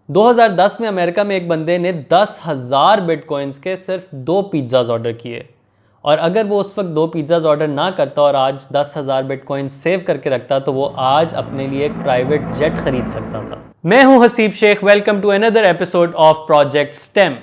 2010 में अमेरिका में एक बंदे ने 10,000 बिटकॉइंस के सिर्फ 2 पिज्ज़ाज ऑर्डर किए, और अगर वो उस वक्त 2 पिज्ज़ाज ऑर्डर ना करता और आज 10,000 बिटकॉइन सेव करके रखता तो वो आज अपने लिए एक प्राइवेट जेट खरीद सकता था। मैं हूं Haseeb Shaikh, welcome to another episode of Project STEM.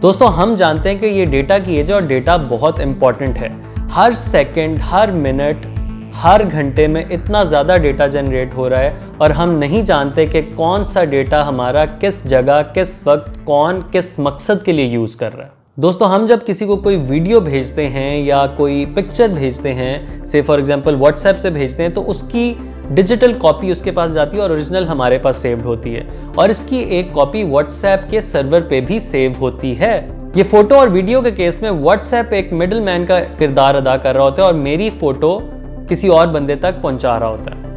दोस्तों, हम जानते हैं कि ये डेटा की एज है और डेटा बहुत इंपॉर्टेंट है। हर सेकंड, हर मिनट, हर घंटे में इतना ज़्यादा डेटा जनरेट हो रहा है और हम नहीं जानते कि कौन सा डेटा हमारा किस जगह, किस वक्त, कौन किस मकसद के लिए यूज़ कर रहा है। दोस्तों, हम जब किसी को कोई वीडियो भेजते हैं या कोई पिक्चर भेजते हैं, से फॉर एग्जांपल व्हाट्सएप से भेजते हैं, तो उसकी डिजिटल कॉपी उसके पास जाती है और ओरिजिनल हमारे पास सेव्ड होती है, और इसकी एक कॉपी व्हाट्सएप के सर्वर पे भी सेव होती है। ये फोटो और वीडियो के केस में व्हाट्सएप एक मिडिल मैन का किरदार अदा कर रहा होता है और मेरी फोटो किसी और बंदे तक पहुंचा रहा होता है।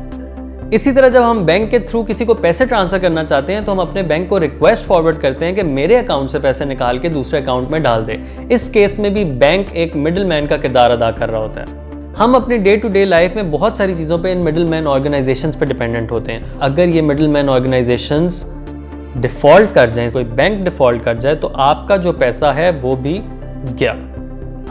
इसी तरह जब हम बैंक के थ्रू किसी को पैसे ट्रांसफर करना चाहते हैं तो हम अपने बैंक को रिक्वेस्ट फॉरवर्ड करते हैं कि मेरे अकाउंट से पैसे निकाल के दूसरे अकाउंट में डाल दे। इस केस में भी बैंक एक मिडिल मैन का किरदार अदा कर रहा होता है। हम अपनी डे टू डे लाइफ में बहुत सारी चीज़ों पे इन मिडिल मैन ऑर्गेनाइजेशंस पे डिपेंडेंट होते हैं। अगर ये मिडिल मैन ऑर्गेनाइजेशंस डिफ़ॉल्ट कर जाएं, कोई बैंक डिफ़ॉल्ट कर जाए, तो आपका जो पैसा है वो भी गया।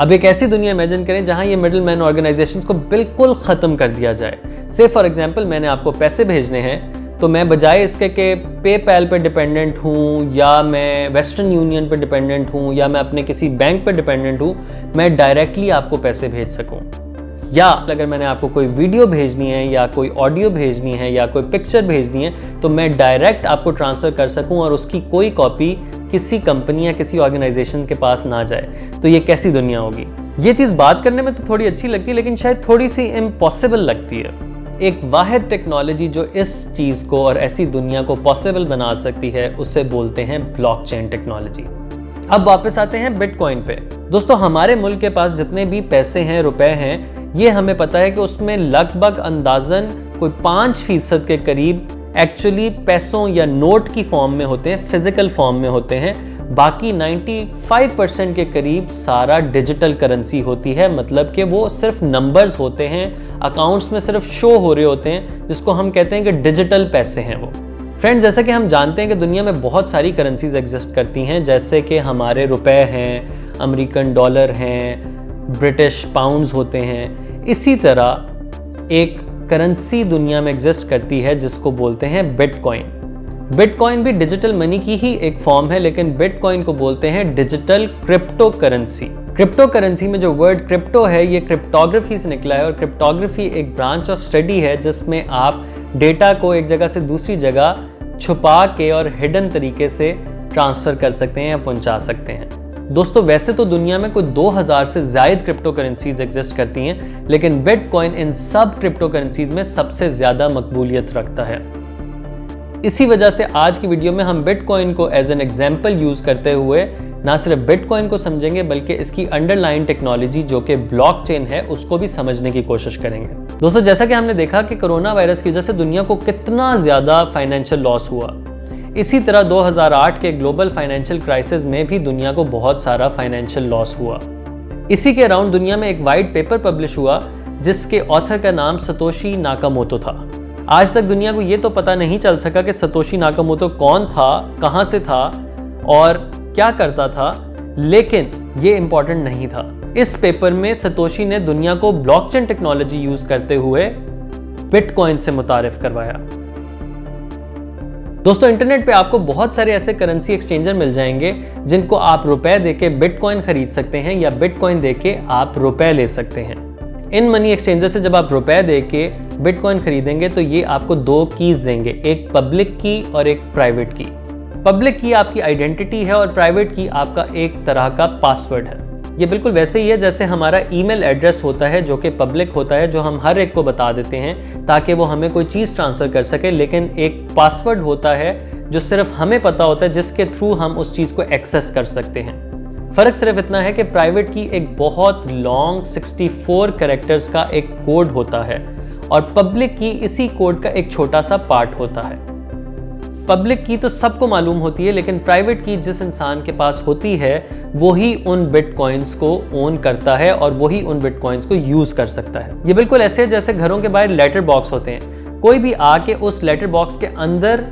अब एक ऐसी दुनिया इमेजिन करें जहां ये मिडिल मैन ऑर्गेनाइजेशंस को बिल्कुल ख़त्म कर दिया जाए। से फॉर एग्जांपल, मैंने आपको पैसे भेजने हैं तो मैं बजाय इसके कि पेपैल पे डिपेंडेंट हूँ या मैं वेस्टर्न यूनियन पे डिपेंडेंट हूँ या मैं अपने किसी बैंक पे डिपेंडेंट हूँ, मैं डायरेक्टली आपको पैसे भेज सकूँ। या अगर मैंने आपको कोई वीडियो भेजनी है या कोई ऑडियो भेजनी है या कोई पिक्चर भेजनी है तो मैं डायरेक्ट आपको ट्रांसफ़र कर सकूं और उसकी कोई कॉपी किसी कंपनी या किसी ऑर्गेनाइजेशन के पास ना जाए। तो ये कैसी दुनिया होगी? ये चीज़ बात करने में तो थोड़ी अच्छी लगती है, लेकिन शायद थोड़ी सी इम्पॉसिबल लगती है। एक वाहिद टेक्नोलॉजी जो इस चीज़ को और ऐसी दुनिया को पॉसिबल बना सकती है, उसे बोलते हैं ब्लॉकचेन टेक्नोलॉजी। अब वापस आते हैं बिटकॉइन पे। दोस्तों, हमारे मुल्क के पास जितने भी पैसे हैं, रुपए हैं, ये हमें पता है कि उसमें लगभग अंदाजन कोई 5% के करीब एक्चुअली पैसों या नोट की फॉर्म में होते हैं, फिजिकल फॉर्म में होते हैं। बाकी 95% के करीब सारा डिजिटल करेंसी होती है, मतलब कि वो सिर्फ नंबर्स होते हैं, अकाउंट्स में सिर्फ शो हो रहे होते हैं, जिसको हम कहते हैं कि डिजिटल पैसे हैं वो। फ्रेंड्स, जैसा कि हम जानते हैं कि दुनिया में बहुत सारी करेंसीज एग्जिस्ट करती हैं, जैसे कि हमारे रुपए हैं, अमेरिकन डॉलर हैं, ब्रिटिश पाउंड्स होते हैं। इसी तरह एक करेंसी दुनिया में एग्जिस्ट करती है जिसको बोलते हैं बिटकॉइन। बिटकॉइन भी डिजिटल मनी की ही एक फॉर्म है, लेकिन बिटकॉइन को बोलते हैं digital crypto currency. Crypto currency में जो वर्ड क्रिप्टो है, ये क्रिप्टोग्राफी से निकला है, और क्रिप्टोग्राफी एक ब्रांच ऑफ स्टडी है जिसमें आप डेटा को एक जगह से दूसरी जगह छुपा के और हिडन तरीके से ट्रांसफ़र कर सकते हैं या पहुंचा सकते हैं। दोस्तों, वैसे तो दुनिया में कोई 2000 से ज़ायद क्रिप्टो करेंसीज एग्जिस्ट करती हैं, लेकिन बिटकॉइन इन सब क्रिप्टो करेंसीज में सबसे ज़्यादा मकबूलियत रखता है। इसी वजह से आज की वीडियो में हम बिटकॉइन को एज एन एग्जाम्पल यूज़ करते हुए ना सिर्फ बिटकॉइन को समझेंगे, बल्कि इसकी अंडरलाइन टेक्नोलॉजी जो कि ब्लॉकचेन है, उसको भी समझने की कोशिश करेंगे। दोस्तों, जैसा कि हमने देखा कि कोरोना वायरस की वजह से दुनिया को कितना ज़्यादा फाइनेंशियल लॉस हुआ, इसी तरह 2008 के ग्लोबल फाइनेंशियल क्राइसिस में भी दुनिया को बहुत सारा फाइनेंशियल लॉस हुआ। इसी के अराउंड दुनिया में एक वाइट पेपर पब्लिश हुआ जिसके ऑथर का नाम सतोशी नाकामोटो था। आज तक दुनिया को ये तो पता नहीं चल सका कि सतोशी नाकामोटो कौन था, कहाँ से था और क्या करता था, लेकिन ये इम्पॉर्टेंट नहीं था। इस पेपर में सतोशी ने दुनिया को ब्लॉकचेन टेक्नोलॉजी यूज़ करते हुए बिटकॉइन से मुतारिफ करवाया। दोस्तों, इंटरनेट पे आपको बहुत सारे ऐसे करेंसी एक्सचेंजर मिल जाएंगे जिनको आप रुपए देके बिटकॉइन खरीद सकते हैं या बिटकॉइन देके आप रुपए ले सकते हैं। इन मनी एक्सचेंजर से जब आप रुपए देके बिटकॉइन खरीदेंगे तो ये आपको 2 कीज देंगे, एक पब्लिक की और एक प्राइवेट की। पब्लिक की आपकी आइडेंटिटी है और प्राइवेट की आपका एक तरह का पासवर्ड है। ये बिल्कुल वैसे ही है जैसे हमारा ईमेल एड्रेस होता है जो कि पब्लिक होता है, जो हम हर एक को बता देते हैं ताकि वो हमें कोई चीज़ ट्रांसफ़र कर सके, लेकिन एक पासवर्ड होता है जो सिर्फ हमें पता होता है, जिसके थ्रू हम उस चीज़ को एक्सेस कर सकते हैं। फ़र्क सिर्फ इतना है कि प्राइवेट की एक बहुत लॉन्ग 64 कैरेक्टर्स का एक कोड होता है और पब्लिक की इसी कोड का एक छोटा सा पार्ट होता है। पब्लिक की तो सबको मालूम होती है, लेकिन प्राइवेट की जिस इंसान के पास होती है वही उन बिटकॉइंस को ओन करता है और वही उन बिटकॉइंस को यूज कर सकता है। ये बिल्कुल ऐसे है जैसे घरों के बाहर लेटर बॉक्स होते हैं, कोई भी आके उस लेटर बॉक्स के अंदर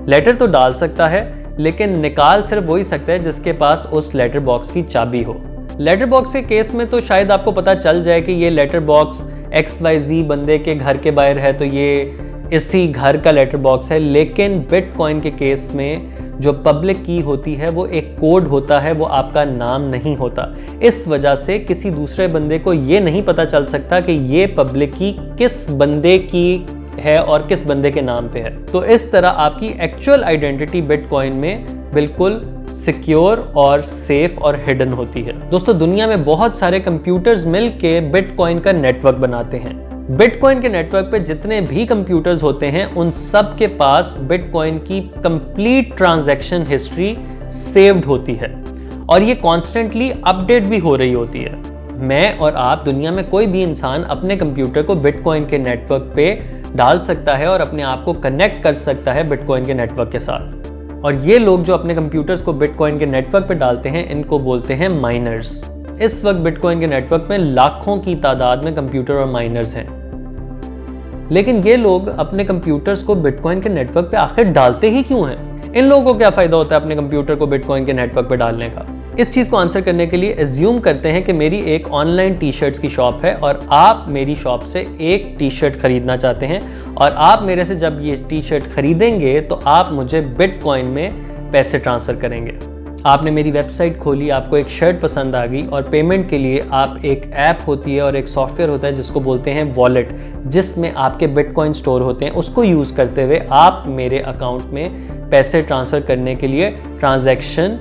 लेटर तो डाल सकता है, लेकिन निकाल सिर्फ वही सकता है जिसके पास उस लेटर बॉक्स की चाबी हो। लेटर बॉक्स के केस में तो शायद आपको पता चल जाए कि ये लेटर बॉक्स XYZ बंदे के घर के बाहर है तो ये इसी घर का लेटर बॉक्स है, लेकिन बिटकॉइन के केस में जो पब्लिक की होती है वो एक कोड होता है, वो आपका नाम नहीं होता। इस वजह से किसी दूसरे बंदे को ये नहीं पता चल सकता कि ये पब्लिक की किस बंदे की है और किस बंदे के नाम पे है। तो इस तरह आपकी एक्चुअल आइडेंटिटी बिटकॉइन में बिल्कुल सिक्योर और सेफ और हिडन होती है। दोस्तों, दुनिया में बहुत सारे कंप्यूटर्स मिलके बिटकॉइन का नेटवर्क बनाते हैं। बिटकॉइन के नेटवर्क पे जितने भी कंप्यूटर्स होते हैं उन सब के पास बिटकॉइन की कंप्लीट ट्रांजैक्शन हिस्ट्री सेव्ड होती है और ये कॉन्स्टेंटली अपडेट भी हो रही होती है। मैं और आप, दुनिया में कोई भी इंसान अपने कंप्यूटर को बिटकॉइन के नेटवर्क पे डाल सकता है और अपने आप को कनेक्ट कर सकता है बिटकॉइन के नेटवर्क के साथ। और ये लोग जो अपने कंप्यूटर्स को बिटकॉइन के नेटवर्क पे डालते हैं, इनको बोलते हैं माइनर्स। इस वक्त बिटकॉइन के नेटवर्क में लाखों की तादाद में कंप्यूटर और माइनर्स हैं, लेकिन ये लोग अपने कंप्यूटर्स को बिटकॉइन के नेटवर्क पे आखिर डालते ही क्यों हैं? इन लोगों को क्या फायदा होता है अपने कंप्यूटर को बिटकॉइन के नेटवर्क पे डालने का? इस चीज को आंसर करने के लिए एज्यूम करते हैं कि मेरी एक ऑनलाइन टी शर्ट्स की शॉप है और आप मेरी शॉप से एक टी शर्ट खरीदना चाहते हैं और आप मेरे से जब ये टी शर्ट खरीदेंगे तो आप मुझे बिटकॉइन में पैसे ट्रांसफर करेंगे। आपने मेरी वेबसाइट खोली, आपको एक शर्ट पसंद आ गई और पेमेंट के लिए आप एक ऐप होती है और एक सॉफ्टवेयर होता है जिसको बोलते हैं वॉलेट, जिसमें आपके बिटकॉइन स्टोर होते हैं। उसको यूज़ करते हुए आप मेरे अकाउंट में पैसे ट्रांसफ़र करने के लिए ट्रांजैक्शन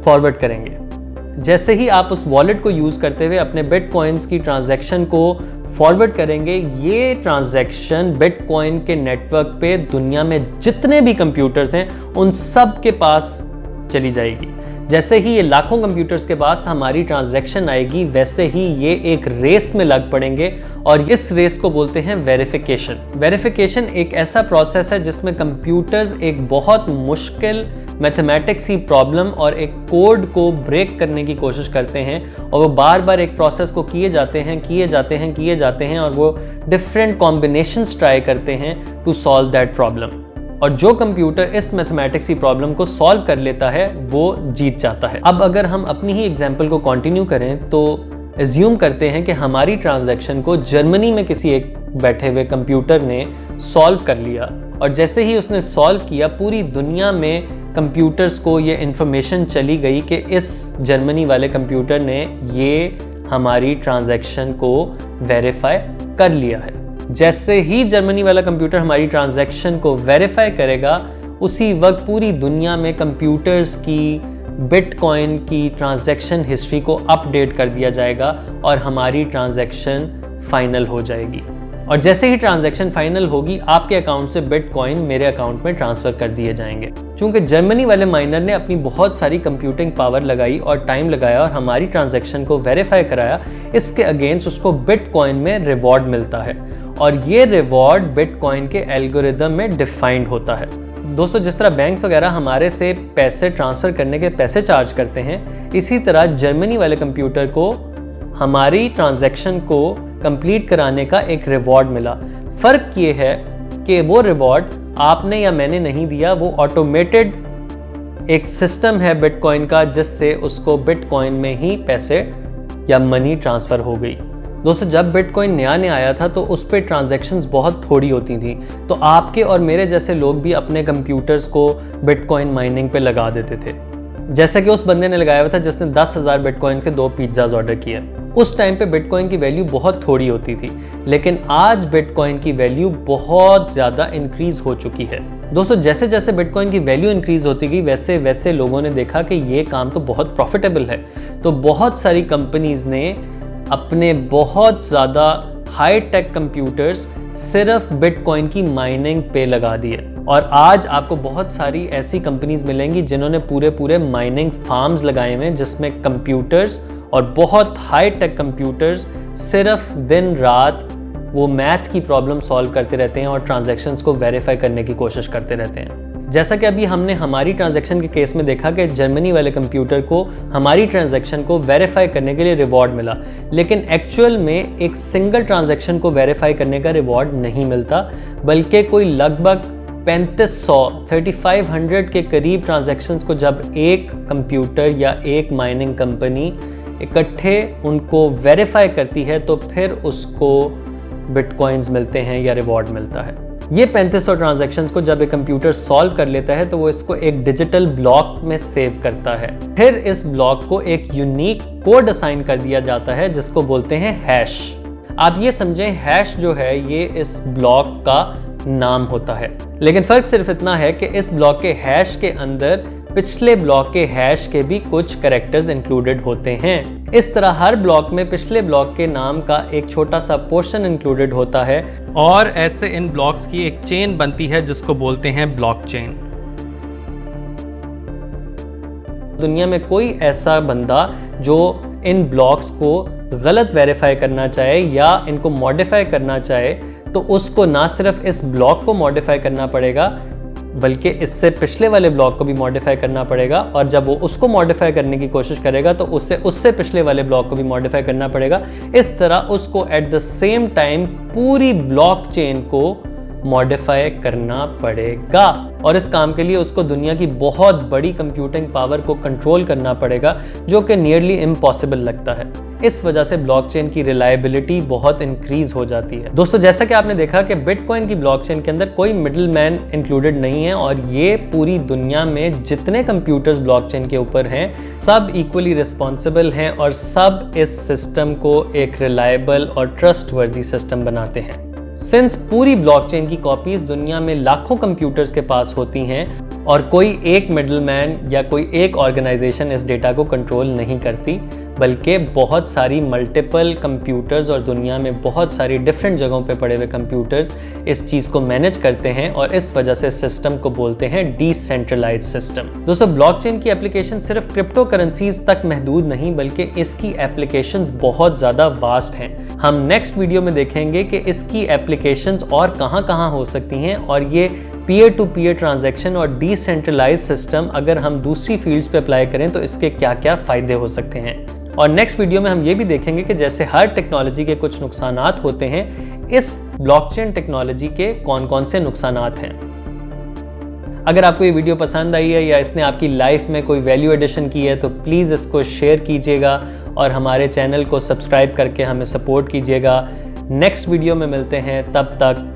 फॉरवर्ड करेंगे। जैसे ही आप उस वॉलेट को यूज़ करते हुए अपने बिटकॉइंस की ट्रांजैक्शन को फॉरवर्ड करेंगे, ये ट्रांजैक्शन बिटकॉइन के नेटवर्क पे दुनिया में जितने भी कंप्यूटर्स हैं उन सब के पास चली जाएगी। जैसे ही ये लाखों कंप्यूटर्स के पास हमारी ट्रांजैक्शन आएगी, वैसे ही ये एक रेस में लग पड़ेंगे और इस रेस को बोलते हैं वेरिफिकेशन। वेरिफिकेशन एक ऐसा प्रोसेस है जिसमें कंप्यूटर्स एक बहुत मुश्किल मैथमेटिक्स की प्रॉब्लम और एक कोड को ब्रेक करने की कोशिश करते हैं और वो बार बार एक प्रोसेस को किए जाते हैं और वो डिफरेंट कॉम्बिनेशंस ट्राई करते हैं टू सॉल्व दैट प्रॉब्लम। और जो कंप्यूटर इस मैथमेटिक्स की प्रॉब्लम को सॉल्व कर लेता है वो जीत जाता है। अब अगर हम अपनी ही एग्जांपल को कंटिन्यू करें तो एज्यूम करते हैं कि हमारी ट्रांजैक्शन को जर्मनी में किसी एक बैठे हुए कंप्यूटर ने सॉल्व कर लिया और जैसे ही उसने सॉल्व किया, पूरी दुनिया में कंप्यूटर्स को ये इन्फॉर्मेशन चली गई कि इस जर्मनी वाले कंप्यूटर ने ये हमारी ट्रांजैक्शन को वेरीफाई कर लिया है। जैसे ही जर्मनी वाला कंप्यूटर हमारी ट्रांजैक्शन को वेरीफाई करेगा, उसी वक्त पूरी दुनिया में कंप्यूटर्स की बिटकॉइन की ट्रांजैक्शन हिस्ट्री को अपडेट कर दिया जाएगा और हमारी ट्रांजैक्शन फाइनल हो जाएगी। और जैसे ही ट्रांजैक्शन फाइनल होगी, आपके अकाउंट से बिटकॉइन मेरे अकाउंट में ट्रांसफ़र कर दिए जाएंगे। चूंकि जर्मनी वाले माइनर ने अपनी बहुत सारी कंप्यूटिंग पावर लगाई और टाइम लगाया और हमारी ट्रांजैक्शन को वेरीफाई कराया, इसके अगेंस्ट उसको बिटकॉइन में रिवॉर्ड मिलता है और ये रिवॉर्ड बिटकॉइन के एल्गोरिदम में डिफाइंड होता है। दोस्तों, जिस तरह बैंक्स वगैरह हमारे से पैसे ट्रांसफ़र करने के पैसे चार्ज करते हैं, इसी तरह जर्मनी वाले कंप्यूटर को हमारी ट्रांजैक्शन को कंप्लीट कराने का एक रिवॉर्ड मिला। फ़र्क ये है कि वो रिवॉर्ड आपने या मैंने नहीं दिया, वो ऑटोमेटेड एक सिस्टम है बिटकॉइन का जिससे उसको बिटकॉइन में ही पैसे या मनी ट्रांसफ़र हो गई। दोस्तों, जब बिटकॉइन नया आया था तो उस पर ट्रांजैक्शंस बहुत थोड़ी होती थी, तो आपके और मेरे जैसे लोग भी अपने कंप्यूटर्स को बिटकॉइन माइनिंग पे लगा देते थे। जैसे कि उस बंदे ने लगाया हुआ था जिसने 10,000 बिटकॉइन के 2 पिज़्ज़ाज ऑर्डर किए। उस टाइम पे बिटकॉइन की वैल्यू बहुत थोड़ी होती थी, लेकिन आज बिटकॉइन की वैल्यू बहुत ज़्यादा इंक्रीज़ हो चुकी है। दोस्तों, जैसे जैसे बिटकॉइन की वैल्यू इंक्रीज़ होती गई, वैसे वैसे लोगों ने देखा कि ये काम तो बहुत प्रॉफिटेबल है। तो बहुत सारी कंपनीज़ ने अपने बहुत ज़्यादा हाई टेक कंप्यूटर्स सिर्फ बिटकॉइन की माइनिंग पे लगा दिए और आज आपको बहुत सारी ऐसी कंपनीज मिलेंगी जिन्होंने पूरे माइनिंग फार्म्स लगाए हुए हैं जिसमें कंप्यूटर्स और बहुत हाई टेक कंप्यूटर्स सिर्फ दिन रात वो मैथ की प्रॉब्लम सॉल्व करते रहते हैं और ट्रांजैक्शंस को वेरीफाई करने की कोशिश करते रहते हैं। जैसा कि अभी हमने हमारी ट्रांजैक्शन के केस में देखा कि जर्मनी वाले कंप्यूटर को हमारी ट्रांजैक्शन को वेरीफाई करने के लिए रिवॉर्ड मिला, लेकिन एक्चुअल में एक सिंगल ट्रांजैक्शन को वेरीफाई करने का रिवॉर्ड नहीं मिलता, बल्कि कोई लगभग 3500 के करीब ट्रांजैक्शंस को जब एक कंप्यूटर या एक माइनिंग कंपनी इकट्ठे उनको वेरीफाई करती है तो फिर उसको बिटकॉइंस मिलते हैं या रिवॉर्ड मिलता है। ये 3500 ट्रांजैक्शंस को जब एक कंप्यूटर सॉल्व कर लेता है तो वो इसको एक डिजिटल ब्लॉक में सेव करता है। फिर इस ब्लॉक को एक यूनिक कोड असाइन कर दिया जाता है जिसको बोलते हैं हैश। आप ये समझें, हैश जो है ये इस ब्लॉक का नाम होता है, लेकिन फ़र्क सिर्फ इतना है कि इस ब्लॉक के हैश के अंदर पिछले ब्लॉक के हैश के भी कुछ कैरेक्टर्स इंक्लूडेड होते हैं। इस तरह हर ब्लॉक में पिछले ब्लॉक के नाम का एक छोटा सा पोर्शन इंक्लूडेड होता है और ऐसे इन ब्लॉक्स की एक चेन बनती है जिसको बोलते हैं ब्लॉकचेन। दुनिया में कोई ऐसा बंदा जो इन ब्लॉक्स को गलत वेरीफाई करना चाहे या इनको मॉडिफाई करना चाहे तो उसको ना सिर्फ इस ब्लॉक को मॉडिफाई करना पड़ेगा बल्कि इससे पिछले वाले ब्लॉक को भी मॉडिफाई करना पड़ेगा, और जब वो उसको मॉडिफाई करने की कोशिश करेगा तो उससे पिछले वाले ब्लॉक को भी मॉडिफाई करना पड़ेगा। इस तरह उसको एट द सेम टाइम पूरी ब्लॉकचेन को मॉडिफाई करना पड़ेगा, और इस काम के लिए उसको दुनिया की बहुत बड़ी कंप्यूटिंग पावर को कंट्रोल करना पड़ेगा, जो कि नियरली इम्पॉसिबल लगता है। इस वजह से ब्लॉकचेन की रिलायबिलिटी बहुत इंक्रीज हो जाती है। दोस्तों, जैसा कि आपने देखा कि बिटकॉइन की ब्लॉकचेन के अंदर कोई मिडिल मैन इंक्लूडेड नहीं है, और ये पूरी दुनिया में जितने कंप्यूटर्स ब्लॉकचेन के ऊपर हैं सब इक्वली रिस्पॉन्सिबल हैं और सब इस सिस्टम को एक रिलायबल और ट्रस्टवर्दी सिस्टम बनाते हैं। सिंस पूरी ब्लॉकचेन की कॉपीज दुनिया में लाखों कंप्यूटर्स के पास होती हैं और कोई एक मिडलमैन या कोई एक ऑर्गेनाइजेशन इस डेटा को कंट्रोल नहीं करती, बल्कि बहुत सारी मल्टीपल कंप्यूटर्स और दुनिया में बहुत सारी डिफरेंट जगहों पे पड़े हुए कंप्यूटर्स इस चीज़ को मैनेज करते हैं, और इस वजह से सिस्टम को बोलते हैं डिसेंट्रलाइज्ड सिस्टम। दोस्तों, ब्लॉकचेन की एप्लीकेशन सिर्फ क्रिप्टो करेंसीज तक महदूद नहीं बल्कि इसकी एप्लीकेशंस बहुत ज़्यादा वास्ट हैं। हम नेक्स्ट वीडियो में देखेंगे कि इसकी एप्लीकेशंस और कहाँ हो सकती हैं, और ये पीयर टू पीयर ट्रांजैक्शन और डिसेंट्रलाइज्ड सिस्टम अगर हम दूसरी फील्ड्स पे अप्लाई करें तो इसके क्या क्या फ़ायदे हो सकते हैं। और नेक्स्ट वीडियो में हम ये भी देखेंगे कि जैसे हर टेक्नोलॉजी के कुछ नुकसानात होते हैं, इस ब्लॉकचेन टेक्नोलॉजी के कौन कौन से नुकसानात हैं। अगर आपको ये वीडियो पसंद आई है या इसने आपकी लाइफ में कोई वैल्यू एडिशन की है तो प्लीज़ इसको शेयर कीजिएगा और हमारे चैनल को सब्सक्राइब करके हमें सपोर्ट कीजिएगा। नेक्स्ट वीडियो में मिलते हैं, तब तक